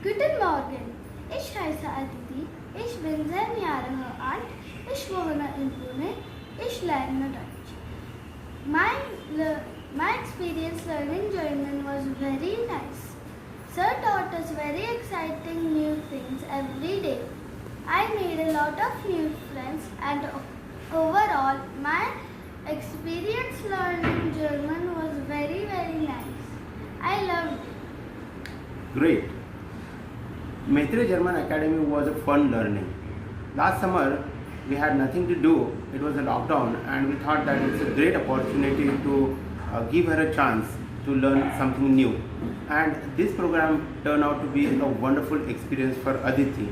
Guten Morgen. Ich heiße Aditi. Ich bin 7 Jahre alt. Ich wohne in Pune. Ich lerne Deutsch. My experience learning German was very nice. Sir taught us very exciting new things every day. I made a lot of new friends and overall my experience learning German was very nice. I loved it. Great. Mhetre German Academy was a fun learning. Last summer, we had nothing to do. It was a lockdown, and we thought that it's a great opportunity to give her a chance to learn something new. And this program turned out to be a wonderful experience for Aditi.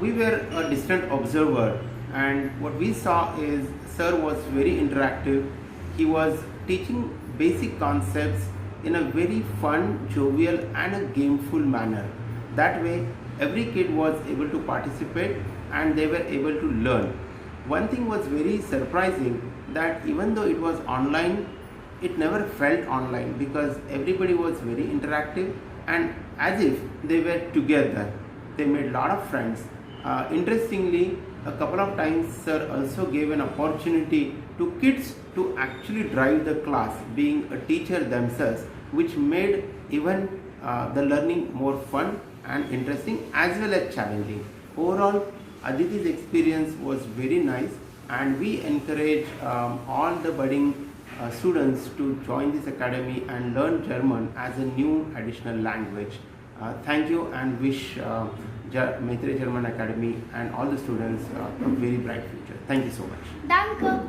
We were a distant observer, and what we saw is Sir was very interactive. He was teaching basic concepts in a very fun, jovial, and a gameful manner. That way, every kid was able to participate and they were able to learn. One thing was very surprising, that even though it was online, it never felt online because everybody was very interactive and as if they were together. They made a lot of friends. Interestingly, a couple of times Sir also gave an opportunity to kids to actually drive the class, being a teacher themselves, which made even the learning more fun and interesting as well as challenging. Overall, Aditi's experience was very nice, and we encourage all the budding students to join this academy and learn German as a new additional language. Thank you, and wish Mhetre German Academy and all the students a very bright future. Thank you so much. Danke.